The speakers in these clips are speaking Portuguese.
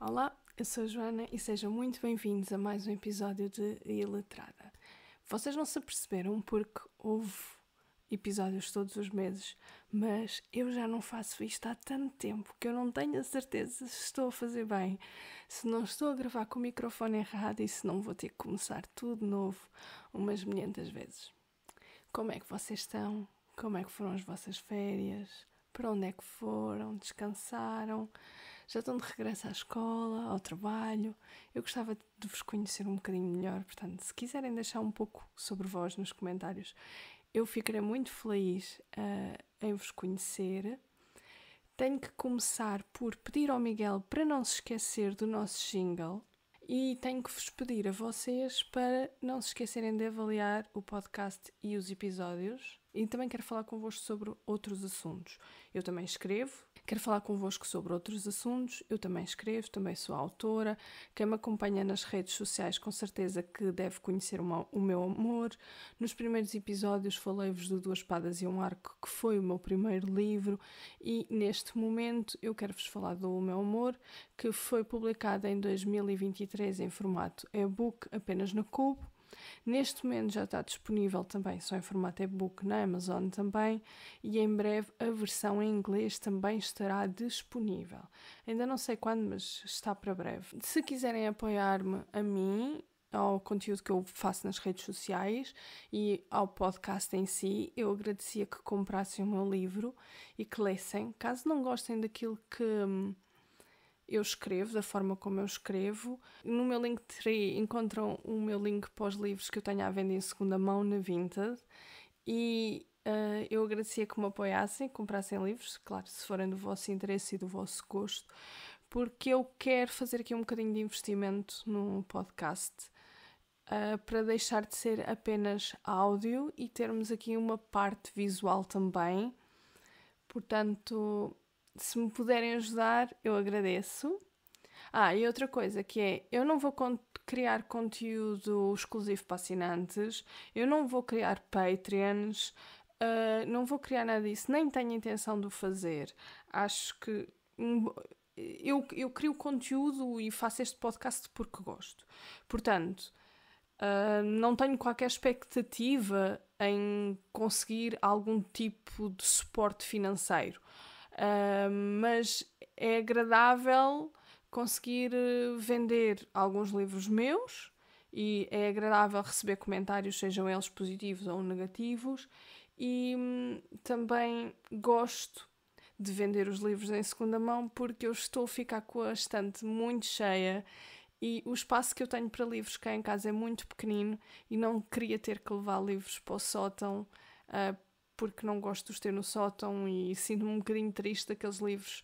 Olá, eu sou a Joana e sejam muito bem-vindos a mais um episódio de Iletrada. Vocês não se aperceberam porque houve episódios todos os meses, mas eu já não faço isto há tanto tempo que eu não tenho a certeza se estou a fazer bem, se não estou a gravar com o microfone errado e se não vou ter que começar tudo de novo umas 500 vezes. Como é que vocês estão? Como é que foram as vossas férias? Para onde é que foram? Descansaram? Já estão de regresso à escola, ao trabalho? Eu gostava de vos conhecer um bocadinho melhor, portanto, se quiserem deixar um pouco sobre vós nos comentários, eu ficarei muito feliz em vos conhecer. Tenho que começar por pedir ao Miguel para não se esquecer do nosso jingle e tenho que vos pedir a vocês para não se esquecerem de avaliar o podcast e os episódios. E também quero falar convosco sobre outros assuntos. Eu também escrevo, quero falar convosco sobre outros assuntos, eu também escrevo, também sou autora. Quem me acompanha nas redes sociais com certeza que deve conhecer o meu amor. Nos primeiros episódios falei-vos de Duas Espadas e um Arco, que foi o meu primeiro livro, e neste momento eu quero-vos falar do meu amor, que foi publicado em 2023 em formato e-book apenas na Kobo. Neste momento já está disponível também só em formato e-book na Amazon também, e em breve a versão em inglês também estará disponível. Ainda não sei quando, mas está para breve. Se quiserem apoiar-me a mim, ao conteúdo que eu faço nas redes sociais e ao podcast em si, eu agradecia que comprassem o meu livro e que lessem. Caso não gostem daquilo que eu escrevo, da forma como eu escrevo, no meu Linktree encontram o meu link para os livros que eu tenho à venda em segunda mão na Vinted, e eu agradecia que me apoiassem, comprassem livros, claro, se forem do vosso interesse e do vosso gosto, porque eu quero fazer aqui um bocadinho de investimento no podcast, para deixar de ser apenas áudio e termos aqui uma parte visual também. Portanto, se me puderem ajudar, eu agradeço. E outra coisa que é, eu não vou criar conteúdo exclusivo para assinantes, eu não vou criar Patreons, não vou criar nada disso, nem tenho intenção de o fazer. Acho que eu crio conteúdo e faço este podcast porque gosto. Portanto, não tenho qualquer expectativa em conseguir algum tipo de suporte financeiro. Mas é agradável conseguir vender alguns livros meus e é agradável receber comentários, sejam eles positivos ou negativos, e também gosto de vender os livros em segunda mão porque eu estou a ficar com a estante muito cheia e o espaço que eu tenho para livros cá em casa é muito pequenino e não queria ter que levar livros para o sótão, porque não gosto de os ter no sótão e sinto-me um bocadinho triste daqueles livros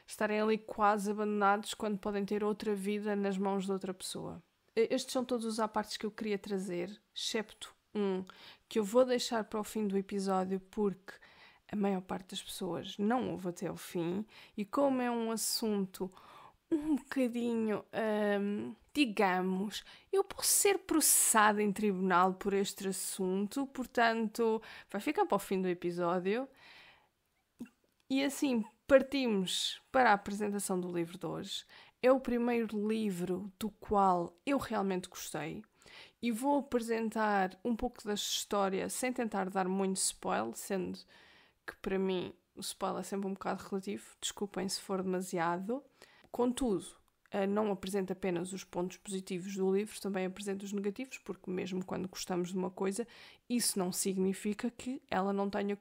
estarem ali quase abandonados quando podem ter outra vida nas mãos de outra pessoa. Estes são todos os apartes que eu queria trazer, excepto um que eu vou deixar para o fim do episódio porque a maior parte das pessoas não ouve até ao fim, e como é um assunto um bocadinho, digamos, eu posso ser processada em tribunal por este assunto, portanto, vai ficar para o fim do episódio. E assim, partimos para a apresentação do livro de hoje. É o primeiro livro do qual eu realmente gostei e vou apresentar um pouco da história sem tentar dar muito spoiler, sendo que para mim o spoiler é sempre um bocado relativo, desculpem se for demasiado. Contudo, não apresento apenas os pontos positivos do livro, também apresento os negativos, porque mesmo quando gostamos de uma coisa, isso não significa que ela não tenha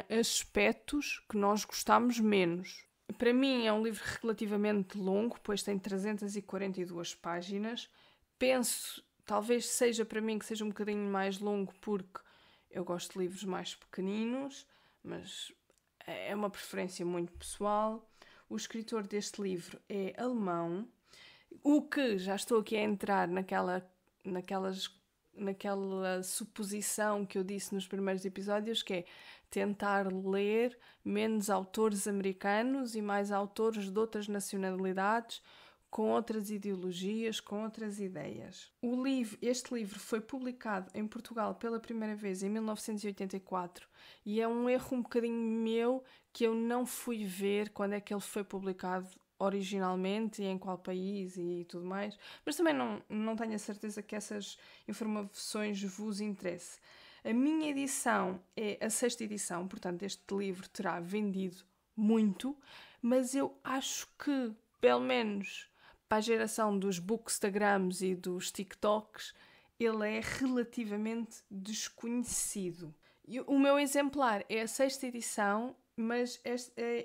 aspectos que nós gostamos menos. Para mim é um livro relativamente longo, pois tem 342 páginas. Penso, talvez seja para mim que seja um bocadinho mais longo, porque eu gosto de livros mais pequeninos, mas é uma preferência muito pessoal. O escritor deste livro é alemão, o que já estou aqui a entrar naquela suposição que eu disse nos primeiros episódios, que é tentar ler menos autores americanos e mais autores de outras nacionalidades, com outras ideologias, com outras ideias. Este livro foi publicado em Portugal pela primeira vez em 1984 e é um erro um bocadinho meu que eu não fui ver quando é que ele foi publicado originalmente e em qual país e tudo mais, mas também não tenho a certeza que essas informações vos interessem. A minha edição é a 6ª edição, portanto este livro terá vendido muito, mas eu acho que, pelo menos para a geração dos bookstagrams e dos TikToks, ele é relativamente desconhecido. E o meu exemplar é a 6ª edição, mas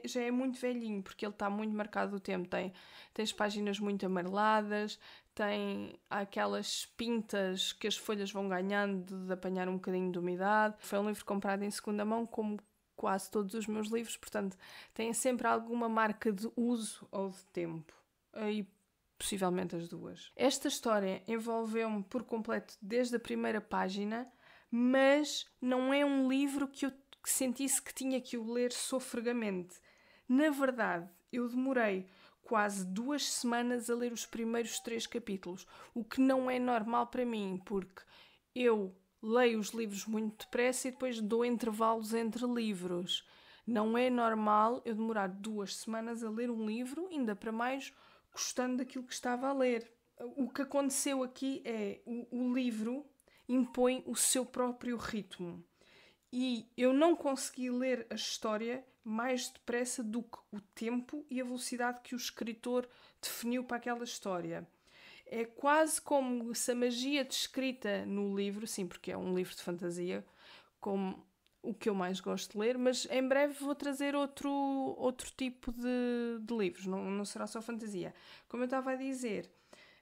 já é muito velhinho, porque ele está muito marcado do tempo. Tem as páginas muito amareladas, tem aquelas pintas que as folhas vão ganhando de apanhar um bocadinho de umidade. Foi um livro comprado em segunda mão, como quase todos os meus livros, portanto tem sempre alguma marca de uso ou de tempo. E possivelmente as duas. Esta história envolveu-me por completo desde a primeira página, mas não é um livro que eu sentisse que tinha que o ler sofregamente. Na verdade, eu demorei quase 2 semanas a ler os primeiros 3 capítulos, o que não é normal para mim, porque eu leio os livros muito depressa e depois dou intervalos entre livros. Não é normal eu demorar 2 semanas a ler um livro, ainda para mais gostando daquilo que estava a ler. O que aconteceu aqui é o livro impõe o seu próprio ritmo. E eu não consegui ler a história mais depressa do que o tempo e a velocidade que o escritor definiu para aquela história. É quase como se a magia descrita no livro, sim, porque é um livro de fantasia, como o que eu mais gosto de ler, mas em breve vou trazer outro tipo de livros, não será só fantasia. Como eu estava a dizer,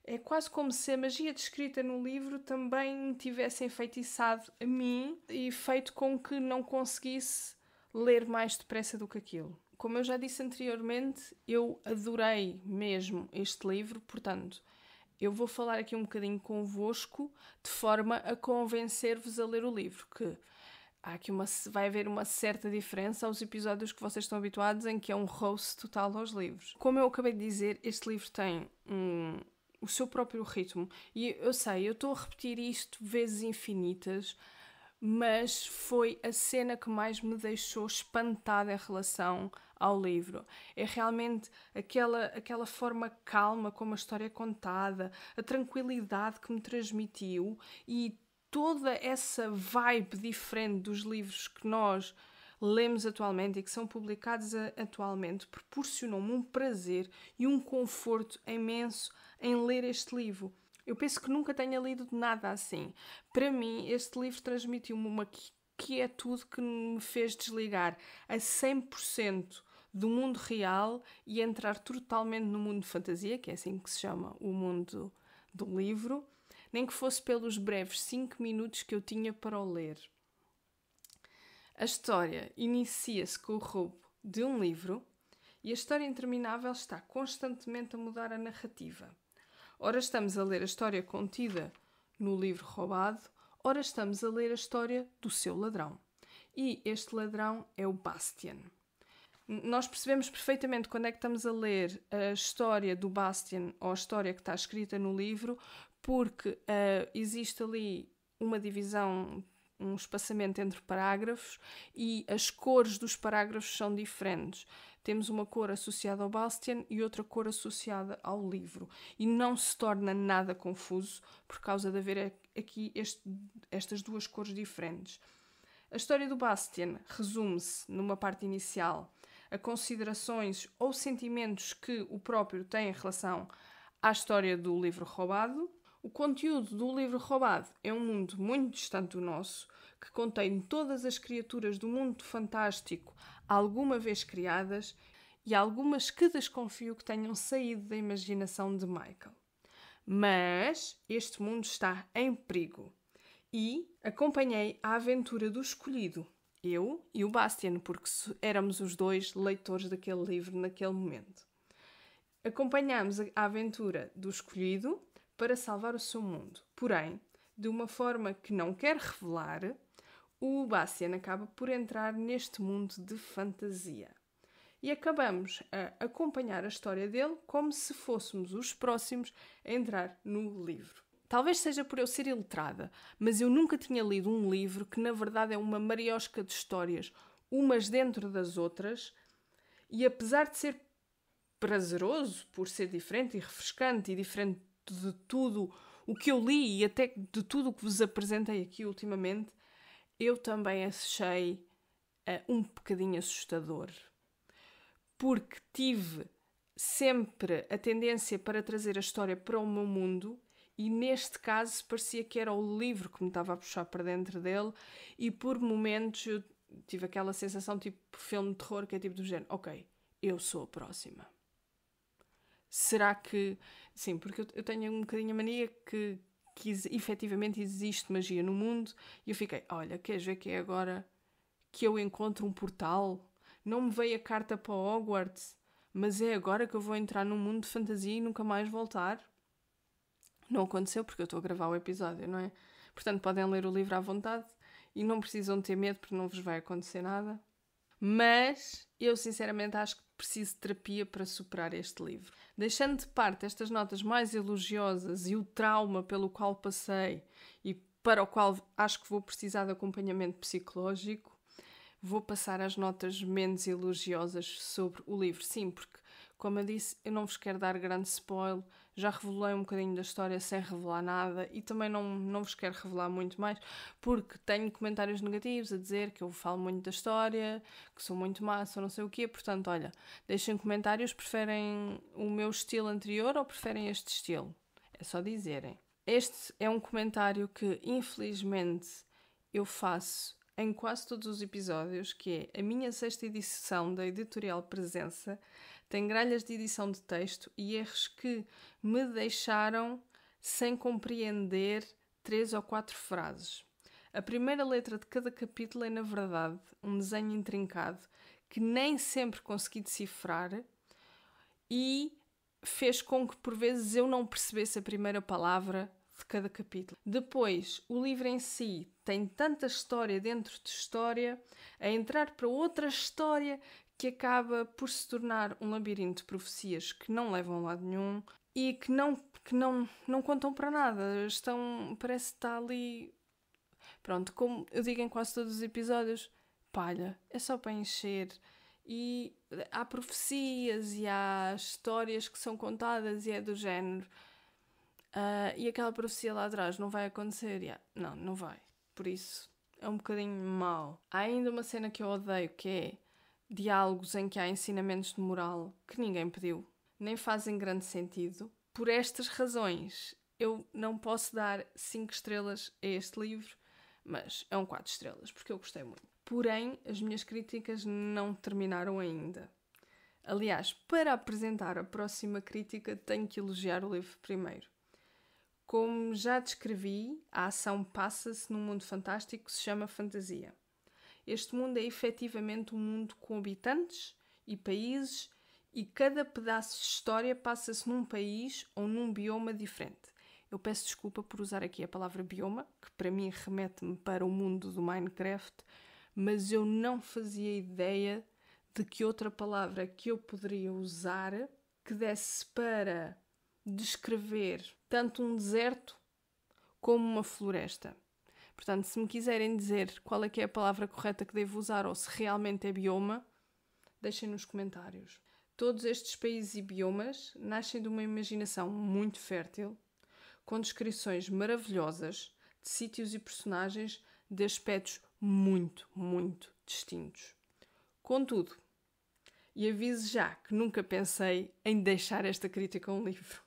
é quase como se a magia descrita no livro também me tivesse enfeitiçado a mim e feito com que não conseguisse ler mais depressa do que aquilo. Como eu já disse anteriormente, eu adorei mesmo este livro, portanto, eu vou falar aqui um bocadinho convosco de forma a convencer-vos a ler o livro, que vai haver uma certa diferença aos episódios que vocês estão habituados, em que é um roast total aos livros. Como eu acabei de dizer, este livro tem o seu próprio ritmo. E eu sei, eu estou a repetir isto vezes infinitas, mas foi a cena que mais me deixou espantada em relação ao livro. É realmente aquela forma calma como a história é contada, a tranquilidade que me transmitiu e toda essa vibe diferente dos livros que nós lemos atualmente e que são publicados atualmente proporcionou-me um prazer e um conforto imenso em ler este livro. Eu penso que nunca tenha lido nada assim. Para mim, este livro transmitiu-me uma quietude que me fez desligar a 100% do mundo real e entrar totalmente no mundo de fantasia, que é assim que se chama o mundo do livro, nem que fosse pelos breves 5 minutos que eu tinha para o ler. A história inicia-se com o roubo de um livro e a história interminável está constantemente a mudar a narrativa. Ora estamos a ler a história contida no livro roubado, ora estamos a ler a história do seu ladrão. E este ladrão é o Bastian. Nós percebemos perfeitamente quando é que estamos a ler a história do Bastian ou a história que está escrita no livro, porque existe ali uma divisão, um espaçamento entre parágrafos e as cores dos parágrafos são diferentes. Temos uma cor associada ao Bastian e outra cor associada ao livro. E não se torna nada confuso por causa de haver aqui estas duas cores diferentes. A história do Bastian resume-se, numa parte inicial, a considerações ou sentimentos que o próprio tem em relação à história do livro roubado. O conteúdo do livro roubado é um mundo muito distante do nosso, que contém todas as criaturas do mundo fantástico alguma vez criadas e algumas que desconfio que tenham saído da imaginação de Michael. Mas este mundo está em perigo e acompanhei a aventura do escolhido, eu e o Bastian, porque éramos os dois leitores daquele livro naquele momento. Acompanhámos a aventura do escolhido para salvar o seu mundo. Porém, de uma forma que não quero revelar, o Bastian acaba por entrar neste mundo de fantasia. E acabamos a acompanhar a história dele como se fôssemos os próximos a entrar no livro. Talvez seja por eu ser iletrada, mas eu nunca tinha lido um livro que na verdade é uma mariosca de histórias, umas dentro das outras, e apesar de ser prazeroso por ser diferente e refrescante e diferente de tudo o que eu li e até de tudo o que vos apresentei aqui ultimamente, eu também achei um bocadinho assustador. Porque tive sempre a tendência para trazer a história para o meu mundo e neste caso parecia que era o livro que me estava a puxar para dentro dele e por momentos eu tive aquela sensação tipo filme de terror que é tipo do género, ok, eu sou a próxima. Será que... Sim, porque eu tenho um bocadinho a mania que efetivamente existe magia no mundo e eu fiquei, olha, queres ver que é agora que eu encontro um portal? Não me veio a carta para Hogwarts, mas é agora que eu vou entrar num mundo de fantasia e nunca mais voltar. Não aconteceu porque eu estou a gravar o episódio, não é? Portanto, podem ler o livro à vontade e não precisam ter medo porque não vos vai acontecer nada. Mas eu sinceramente acho que preciso de terapia para superar este livro. Deixando de parte estas notas mais elogiosas e o trauma pelo qual passei e para o qual acho que vou precisar de acompanhamento psicológico, vou passar às notas menos elogiosas sobre o livro. Sim, porque, como eu disse, eu não vos quero dar grande spoiler, já revelei um bocadinho da história sem revelar nada e também não vos quero revelar muito mais, porque tenho comentários negativos a dizer que eu falo muito da história, que sou muito massa ou não sei o quê. Portanto, olha, deixem comentários, preferem o meu estilo anterior ou preferem este estilo? É só dizerem. Este é um comentário que, infelizmente, eu faço em quase todos os episódios, que é a minha 6ª edição da Editorial Presença, tem gralhas de edição de texto e erros que me deixaram sem compreender 3 ou 4 frases. A primeira letra de cada capítulo é, na verdade, um desenho intrincado que nem sempre consegui decifrar e fez com que, por vezes, eu não percebesse a primeira palavra de cada capítulo. Depois, o livro em si tem tanta história dentro de história, a entrar para outra história que acaba por se tornar um labirinto de profecias que não levam a lado nenhum e que não contam para nada. Parece que está ali... Pronto, como eu digo em quase todos os episódios, palha, é só para encher. E há profecias e há histórias que são contadas e é do género... e aquela profecia lá atrás não vai acontecer? Não vai. Por isso, é um bocadinho mau. Há ainda uma cena que eu odeio, que é diálogos em que há ensinamentos de moral que ninguém pediu, nem fazem grande sentido. Por estas razões, eu não posso dar 5 estrelas a este livro, mas é um 4 estrelas, porque eu gostei muito. Porém, as minhas críticas não terminaram ainda. Aliás, para apresentar a próxima crítica, tenho que elogiar o livro primeiro. Como já descrevi, a ação passa-se num mundo fantástico que se chama fantasia. Este mundo é efetivamente um mundo com habitantes e países e cada pedaço de história passa-se num país ou num bioma diferente. Eu peço desculpa por usar aqui a palavra bioma, que para mim remete-me para o mundo do Minecraft, mas eu não fazia ideia de que outra palavra que eu poderia usar que desse para descrever tanto um deserto como uma floresta. Portanto, se me quiserem dizer qual é que é a palavra correta que devo usar ou se realmente é bioma, deixem nos comentários. Todos estes países e biomas nascem de uma imaginação muito fértil, com descrições maravilhosas de sítios e personagens de aspectos muito, muito distintos. Contudo, e aviso já que nunca pensei em deixar esta crítica a um livro.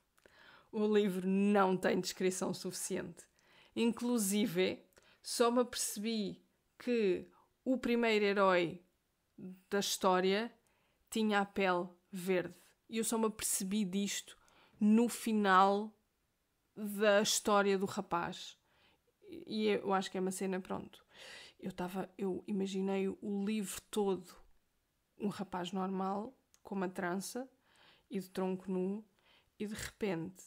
O livro não tem descrição suficiente. Inclusive, só me apercebi que o primeiro herói da história tinha a pele verde. E eu só me apercebi disto no final da história do rapaz. E eu acho que é uma cena, pronto. Eu imaginei o livro todo um rapaz normal, com uma trança e de tronco nu, e de repente,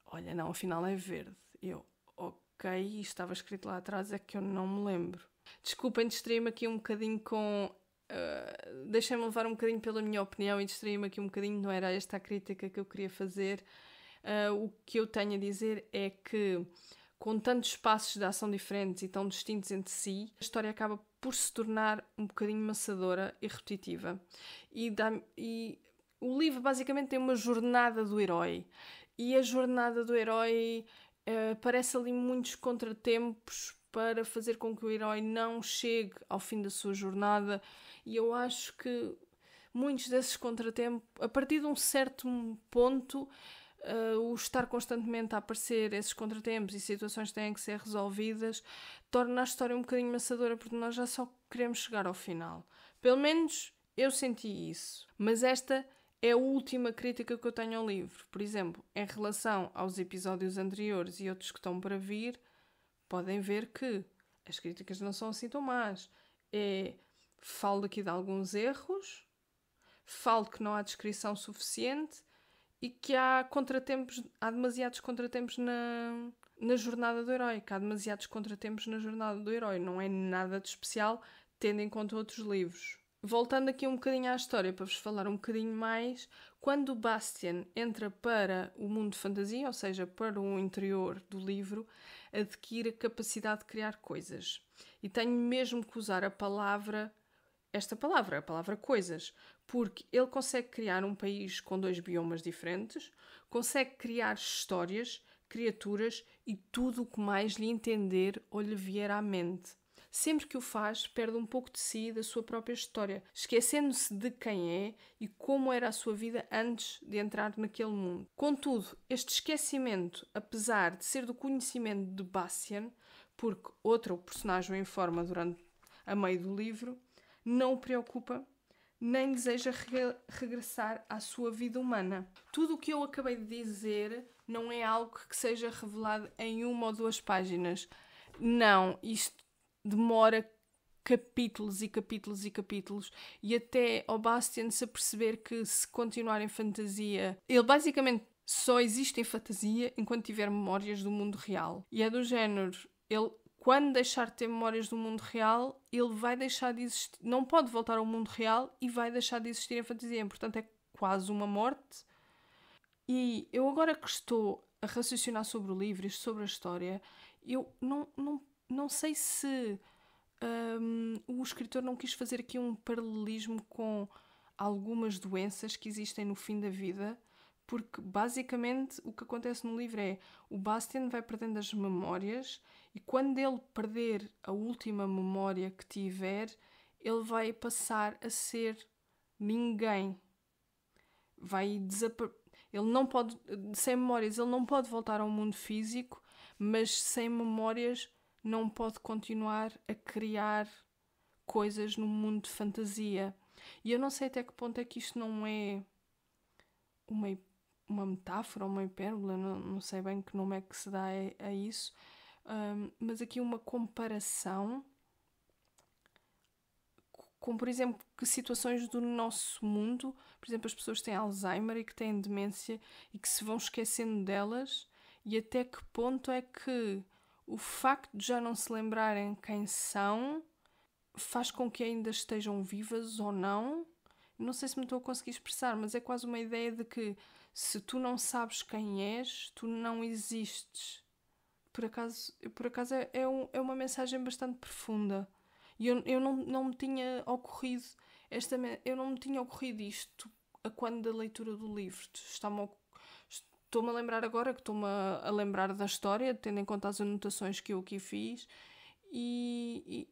olha, não, afinal é verde. Eu, ok, e estava escrito lá atrás, é que eu não me lembro. Desculpem, distraí-me aqui um bocadinho com... deixem-me levar um bocadinho pela minha opinião e distraí-me aqui um bocadinho, não era esta a crítica que eu queria fazer. O que eu tenho a dizer é que, com tantos espaços de ação diferentes e tão distintos entre si, a história acaba por se tornar um bocadinho maçadora e repetitiva. E O livro basicamente tem uma jornada do herói. E a jornada do herói parece ali muitos contratempos para fazer com que o herói não chegue ao fim da sua jornada. E eu acho que muitos desses contratempos, a partir de um certo ponto, o estar constantemente a aparecer esses contratempos e situações que têm que ser resolvidas torna a história um bocadinho maçadora, porque nós já só queremos chegar ao final. Pelo menos eu senti isso. Mas esta é a última crítica que eu tenho ao livro. Por exemplo, em relação aos episódios anteriores e outros que estão para vir, podem ver que as críticas não são assim tão más. Falo aqui de alguns erros, falo que não há descrição suficiente e que há demasiados contratempos na jornada do herói. Que há demasiados contratempos na jornada do herói. Não é nada de especial, tendo em conta outros livros. Voltando aqui um bocadinho à história, para vos falar um bocadinho mais, quando o Bastian entra para o mundo de fantasia, ou seja, para o interior do livro, adquire a capacidade de criar coisas. E tenho mesmo que usar a palavra coisas, porque ele consegue criar um país com 2 biomas diferentes, consegue criar histórias, criaturas e tudo o que mais lhe entender ou lhe vier à mente. Sempre que o faz, perde um pouco de si e da sua própria história, esquecendo-se de quem é e como era a sua vida antes de entrar naquele mundo. Contudo, este esquecimento, apesar de ser do conhecimento de Bastian, porque outra personagem o informa durante a meio do livro, não o preocupa, nem deseja regressar à sua vida humana. Tudo o que eu acabei de dizer não é algo que seja revelado em 1 ou 2 páginas. Não, isto demora capítulos e capítulos e capítulos, e até ao Bastian se aperceber que, se continuar em fantasia, ele basicamente só existe em fantasia enquanto tiver memórias do mundo real. E é do género, ele, quando deixar de ter memórias do mundo real, ele vai deixar de existir, não pode voltar ao mundo real e vai deixar de existir em fantasia. Portanto, é quase uma morte. E eu agora que estou a raciocinar sobre o livro e sobre a história, eu não sei se o escritor não quis fazer aqui um paralelismo com algumas doenças que existem no fim da vida, porque basicamente o que acontece no livro é o Bastian vai perdendo as memórias e quando ele perder a última memória que tiver, ele vai passar a ser ninguém. Ele não pode, sem memórias, ele não pode voltar ao mundo físico, mas sem memórias não pode continuar a criar coisas no mundo de fantasia. E eu não sei até que ponto é que isto não é uma metáfora ou uma hipérbole, não sei bem que nome é que se dá a isso, mas aqui uma comparação com, por exemplo, que situações do nosso mundo, por exemplo, as pessoas que têm Alzheimer e que têm demência e que se vão esquecendo delas, e até que ponto é que o facto de já não se lembrarem quem são faz com que ainda estejam vivas ou não. Não sei se me estou a conseguir expressar, mas é quase uma ideia de que se tu não sabes quem és, tu não existes. Por acaso é uma mensagem bastante profunda. E eu não me tinha ocorrido isto a quando da leitura do livro. Estou-me a lembrar agora que estou-me a lembrar da história, tendo em conta as anotações que eu aqui fiz, e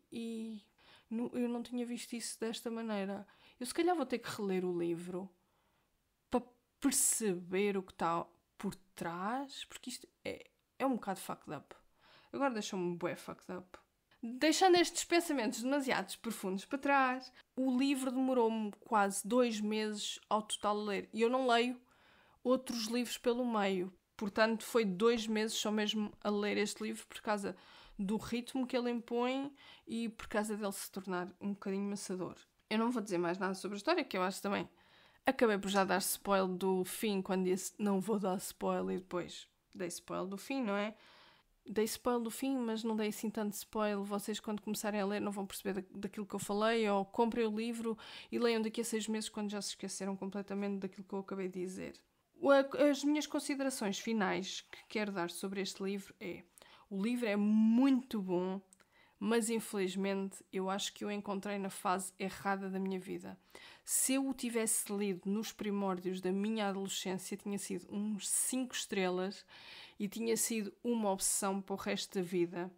eu não tinha visto isso desta maneira. Eu se calhar vou ter que reler o livro para perceber o que está por trás, porque isto é um bocado fucked up. Agora deixa-me bué fucked up. Deixando estes pensamentos demasiado profundos para trás, o livro demorou-me quase 2 meses ao total a ler. E eu não leio outros livros pelo meio. Portanto, foi 2 meses só mesmo a ler este livro por causa do ritmo que ele impõe e por causa dele se tornar um bocadinho maçador. Eu não vou dizer mais nada sobre a história, que eu acho também. Acabei por já dar spoiler do fim quando disse não vou dar spoiler e depois dei spoiler do fim, não é? Dei spoiler do fim, mas não dei assim tanto spoiler. Vocês, quando começarem a ler, não vão perceber daquilo que eu falei, ou comprem o livro e leiam daqui a 6 meses quando já se esqueceram completamente daquilo que eu acabei de dizer. As minhas considerações finais que quero dar sobre este livro é: o livro é muito bom, mas infelizmente eu acho que o encontrei na fase errada da minha vida. Se eu o tivesse lido nos primórdios da minha adolescência, tinha sido uns 5 estrelas e tinha sido uma obsessão para o resto da vida,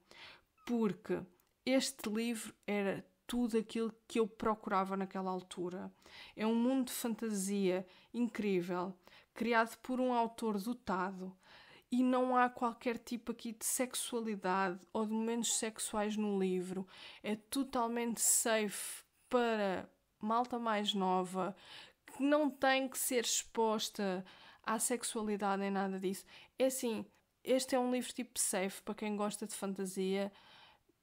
porque este livro era tudo aquilo que eu procurava naquela altura. É um mundo de fantasia incrível, criado por um autor dotado, e não há qualquer tipo aqui de sexualidade ou de momentos sexuais no livro. É totalmente safe para malta mais nova, que não tem que ser exposta à sexualidade nem nada disso. É assim, este é um livro tipo safe para quem gosta de fantasia,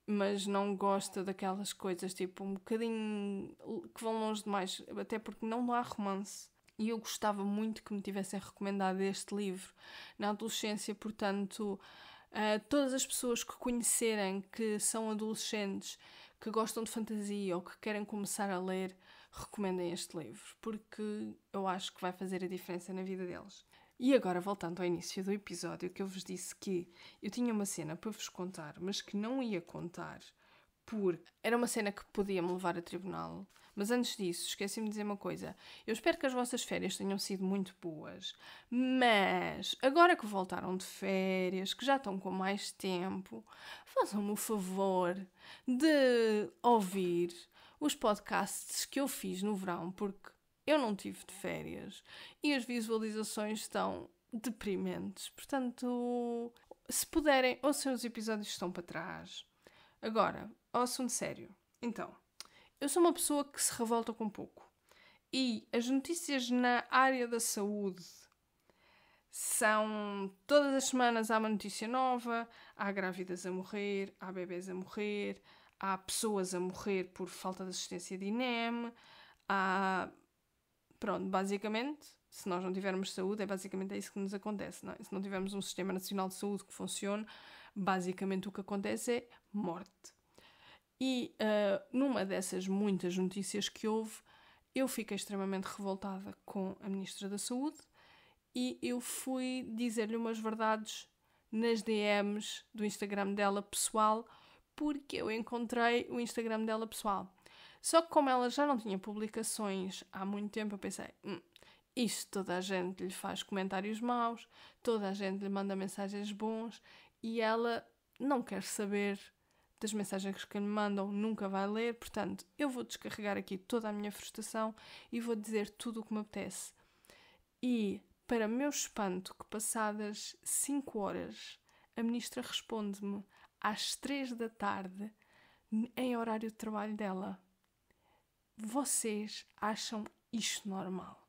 mas não gosta daquelas coisas tipo um bocadinho que vão longe demais, até porque não há romance. E eu gostava muito que me tivessem recomendado este livro na adolescência, portanto, todas as pessoas que conhecerem que são adolescentes, que gostam de fantasia ou que querem começar a ler, recomendem este livro, porque eu acho que vai fazer a diferença na vida deles. E agora, voltando ao início do episódio, que eu vos disse que eu tinha uma cena para vos contar, mas que não ia contar, porque era uma cena que podia me levar a tribunal. Mas antes disso, esqueci-me de dizer uma coisa. Eu espero que as vossas férias tenham sido muito boas. Mas, agora que voltaram de férias, que já estão com mais tempo, façam-me o favor de ouvir os podcasts que eu fiz no verão, porque eu não tive de férias e as visualizações estão deprimentes. Portanto, se puderem, ouçam os episódios que estão para trás. Agora, ao assunto sério. Então, eu sou uma pessoa que se revolta com pouco. E as notícias na área da saúde são... Todas as semanas há uma notícia nova, há grávidas a morrer, há bebés a morrer, há pessoas a morrer por falta de assistência de INEM, há... Pronto, basicamente, se nós não tivermos saúde, basicamente isso que nos acontece, não é? Se não tivermos um Sistema Nacional de Saúde que funcione, basicamente o que acontece é morte. E numa dessas muitas notícias que houve, eu fiquei extremamente revoltada com a Ministra da Saúde e eu fui dizer-lhe umas verdades nas DMs do Instagram dela pessoal, porque eu encontrei o Instagram dela pessoal. Só que como ela já não tinha publicações há muito tempo, eu pensei, isto toda a gente lhe faz comentários maus, toda a gente lhe manda mensagens bons e ela não quer saber das mensagens que lhe mandam, nunca vai ler, portanto, eu vou descarregar aqui toda a minha frustração e vou dizer tudo o que me apetece. E, para meu espanto, que passadas 5 horas, a ministra responde-me às 3 da tarde, em horário de trabalho dela. Vocês acham isto normal?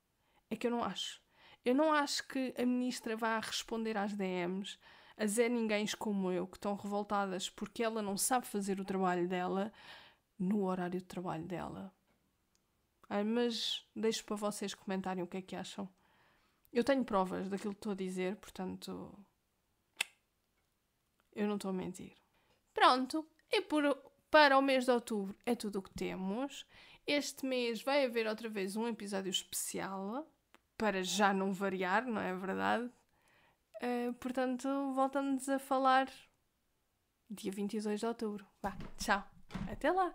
É que eu não acho. Eu não acho que a ministra vá responder às DMs a Zé Ninguéms como eu, que estão revoltadas porque ela não sabe fazer o trabalho dela no horário de trabalho dela. Mas deixo para vocês comentarem o que é que acham. Eu tenho provas daquilo que estou a dizer, portanto, eu não estou a mentir. Pronto, e para o mês de outubro é tudo o que temos. Este mês vai haver outra vez um episódio especial, para já não variar, não é verdade? Portanto, voltamos a falar dia 22 de outubro. Vá, tchau. Até lá!